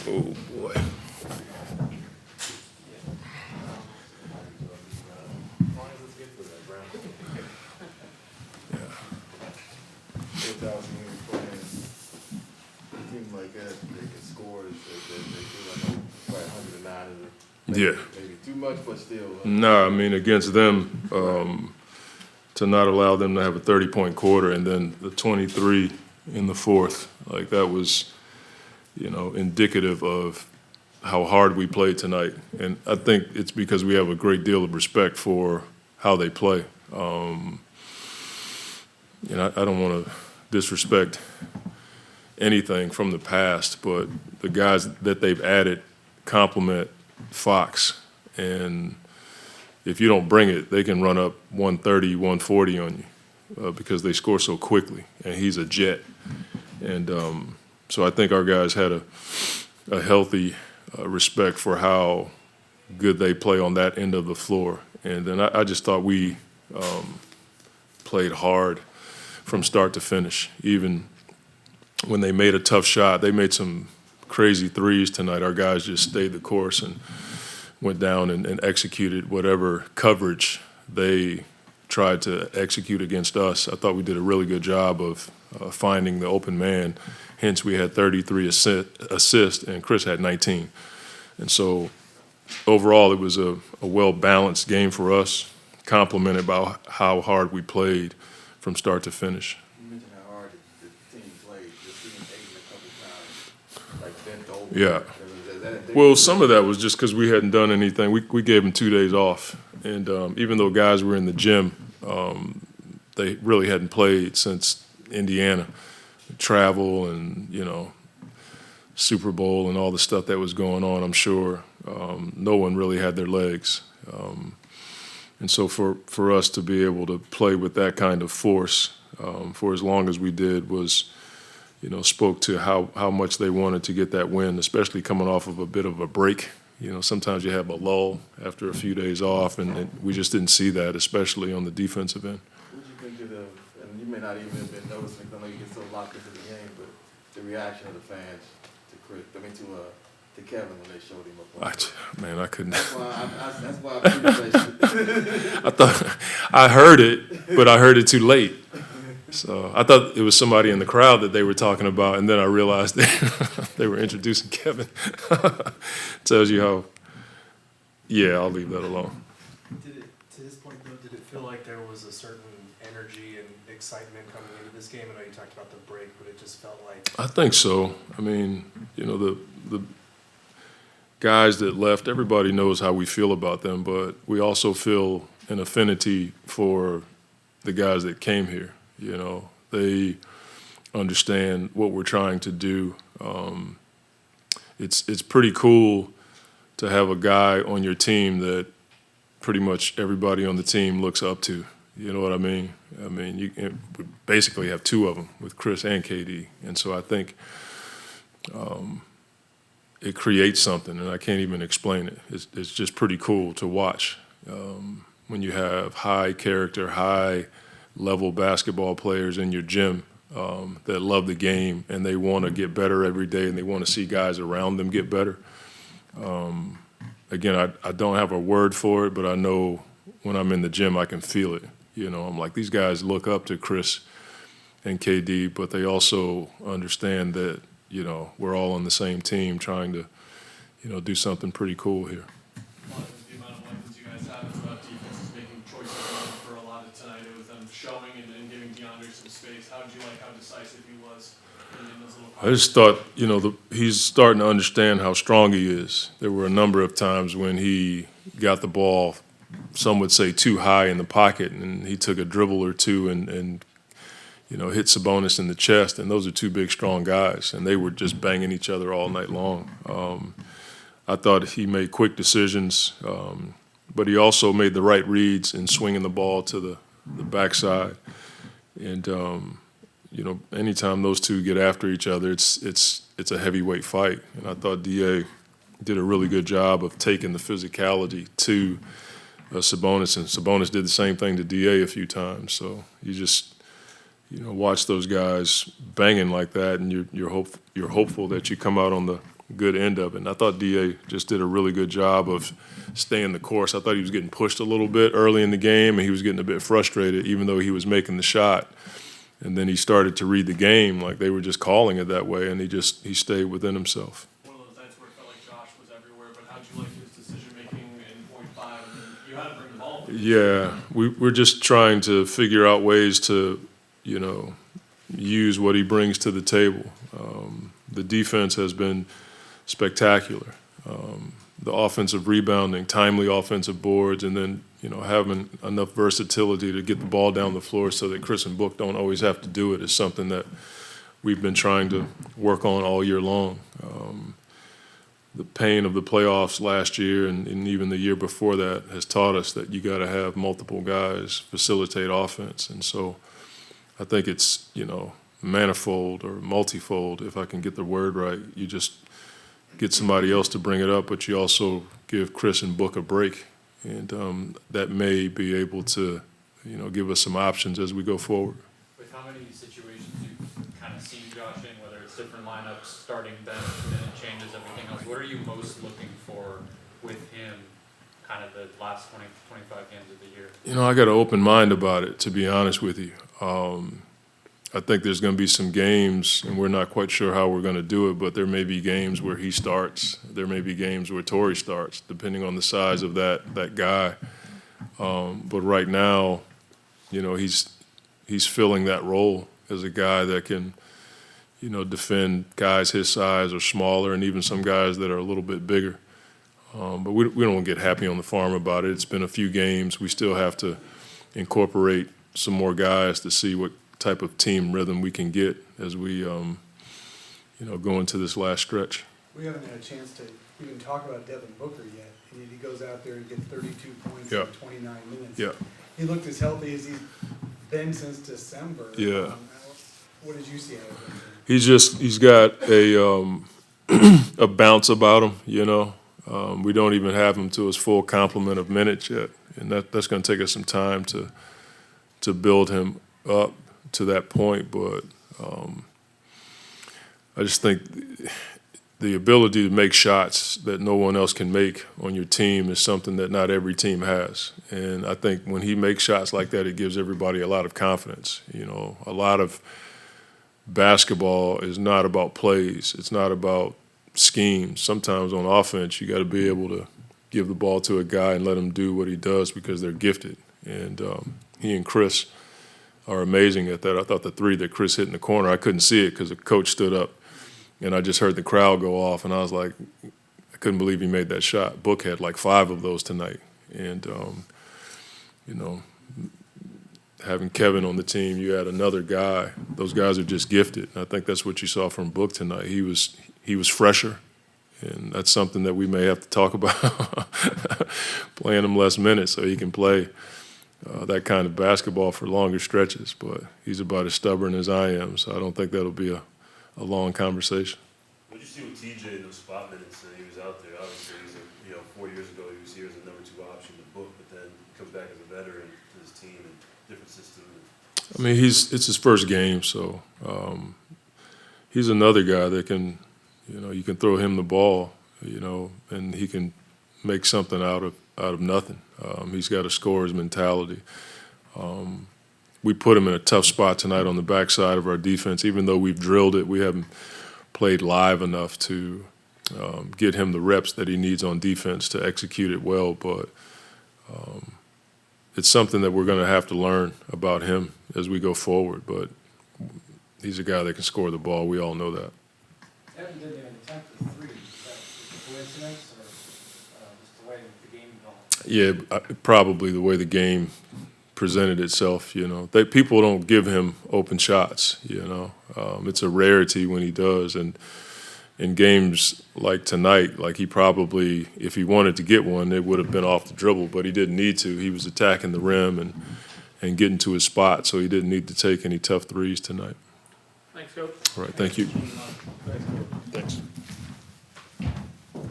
Oh, boy. Like that, they can score. They do like probably 109. Yeah. Maybe too much, but still. No, I mean, against them, to not allow them to have a 30-point quarter and then the 23 in the fourth, like that was, indicative of how hard we played tonight. And I think it's because we have a great deal of respect for how they play. I don't want to disrespect anything from the past, but the guys that they've added complement Fox. And if you don't bring it, they can run up 130, 140 on you because they score so quickly. And he's a jet. And so I think our guys had a healthy respect for how good they play on that end of the floor. And then I just thought we played hard from start to finish. Even when they made a tough shot, they made some crazy threes tonight. Our guys just stayed the course and went down and executed whatever coverage they tried to execute against us. I thought we did a really good job of finding the open man. Hence, we had 33 assists, and Chris had 19. And so overall, it was a well-balanced game for us, complemented by how hard we played from start to finish. You mentioned how hard the team played. Just seeing Ayton a couple times, like bent over. Yeah. Well, some of that was just because we hadn't done anything. We gave them 2 days off. And even though guys were in the gym, they really hadn't played since Indiana. Travel and, Super Bowl and all the stuff that was going on, I'm sure. No one really had their legs. And so for us to be able to play with that kind of force for as long as we did was, spoke to how much they wanted to get that win, especially coming off of a bit of a break. Sometimes you have a lull after a few days off, and we just didn't see that, especially on the defensive end. What did you think of and you may not even have been noticing, because I know you get so locked into the game, but the reaction of the fans to Kevin when they showed him up? Man, I couldn't. That's why I appreciate it. I thought I heard it, but I heard it too late. So I thought it was somebody in the crowd that they were talking about, and then I realized they were introducing Kevin. Tells you how. Yeah, I'll leave that alone. To his point, though, did it feel like there was a certain energy and excitement coming into this game? I know you talked about the break, but it just felt like. I think so. I mean, the guys that left, everybody knows how we feel about them, but we also feel an affinity for the guys that came here. They understand what we're trying to do. It's pretty cool to have a guy on your team that pretty much everybody on the team looks up to. You know what I mean? I mean, you basically have two of them with Chris and KD. And so I think it creates something, and I can't even explain it. It's just pretty cool to watch when you have high character, high level basketball players in your gym that love the game and they want to get better every day and they want to see guys around them get better. Again, I don't have a word for it, but I know when I'm in the gym I can feel it. I'm like, these guys look up to Chris and KD, but they also understand that, we're all on the same team trying to, do something pretty cool here. The amount of weapons you guys have, it's about defenses making choices for a lot of tonight. It was them showing and giving Deandre some space. How did you like how decisive he was in those little I just thought, he's starting to understand how strong he is. There were a number of times when he got the ball, some would say too high in the pocket, and he took a dribble or two and hit Sabonis in the chest, and those are two big, strong guys, and they were just banging each other all night long. I thought he made quick decisions, but he also made the right reads in swinging the ball to the backside. And anytime those two get after each other, it's a heavyweight fight. And I thought Da did a really good job of taking the physicality to Sabonis, and Sabonis did the same thing to Da a few times. So you just watch those guys banging like that, and you're hopeful that you come out on good end of it. And I thought DA just did a really good job of staying the course. I thought he was getting pushed a little bit early in the game, and he was getting a bit frustrated, even though he was making the shot. And then he started to read the game like they were just calling it that way, and he stayed within himself. One of those nights where it felt like Josh was everywhere, but how'd you like his decision-making in point five? And then you had to bring the ball. Yeah, we're just trying to figure out ways to, use what he brings to the table. The defense has been spectacular. The offensive rebounding, timely offensive boards, and then, having enough versatility to get the ball down the floor so that Chris and Book don't always have to do it is something that we've been trying to work on all year long. The pain of the playoffs last year and even the year before that has taught us that you got to have multiple guys facilitate offense. And so I think it's, manifold or multifold, if I can get the word right. You just get somebody else to bring it up, but you also give Chris and Book a break. And that may be able to, give us some options as we go forward. With how many situations you've kind of seen Josh in, whether it's different lineups, starting bench, then it changes everything else, what are you most looking for with him kind of the last 20, 25 games of the year? I got an open mind about it, to be honest with you. I think there's going to be some games, and we're not quite sure how we're going to do it, but there may be games where he starts. There may be games where Torrey starts, depending on the size of that guy. But right now, he's filling that role as a guy that can, defend guys his size or smaller, and even some guys that are a little bit bigger. But we don't get happy on the farm about it. It's been a few games. We still have to incorporate some more guys to see what type of team rhythm we can get as we, go into this last stretch. We haven't had a chance to even talk about Devin Booker yet. He goes out there and gets 32 points Yeah. in 29 minutes. Yeah. He looked as healthy as he's been since December. Yeah. What did you see out of him? He's got a a bounce about him, We don't even have him to his full complement of minutes yet, and that's going to take us some time to build him up to that point. But I just think the ability to make shots that no one else can make on your team is something that not every team has. And I think when he makes shots like that, it gives everybody a lot of confidence. A lot of basketball is not about plays. It's not about schemes. Sometimes on offense, you got to be able to give the ball to a guy and let him do what he does because they're gifted. And he and Chris are amazing at that. I thought the three that Chris hit in the corner, I couldn't see it because the coach stood up, and I just heard the crowd go off, and I was like, I couldn't believe he made that shot. Book had like 5 of those tonight. And, having Kevin on the team, you had another guy. Those guys are just gifted. And I think that's what you saw from Book tonight. He was fresher, and that's something that we may have to talk about, playing him less minutes so he can play that kind of basketball for longer stretches. But he's about as stubborn as I am, so I don't think that'll be a long conversation. What did you see with TJ in those spot minutes that he was out there? Obviously, 4 years ago he was here as a number 2 option to Book, but then he comes back as a veteran to his team and different system. I mean, it's his first game, so he's another guy that can, you can throw him the ball, and he can make something out of nothing. He's got a scorer's mentality. We put him in a tough spot tonight on the backside of our defense. Even though we've drilled it, we haven't played live enough to get him the reps that he needs on defense to execute it well. But it's something that we're going to have to learn about him as we go forward. But he's a guy that can score the ball. We all know that. Devin didn't even attempt the three. Is that a coincidence or just the way the game evolved? Yeah, probably the way the game presented itself. People don't give him open shots. It's a rarity when he does, and in games like tonight, like he probably, if he wanted to get one, it would have been off the dribble, but he didn't need to. He was attacking the rim and getting to his spot, so he didn't need to take any tough threes tonight. Thanks, Coach. All right, thank you. Thanks. Thanks.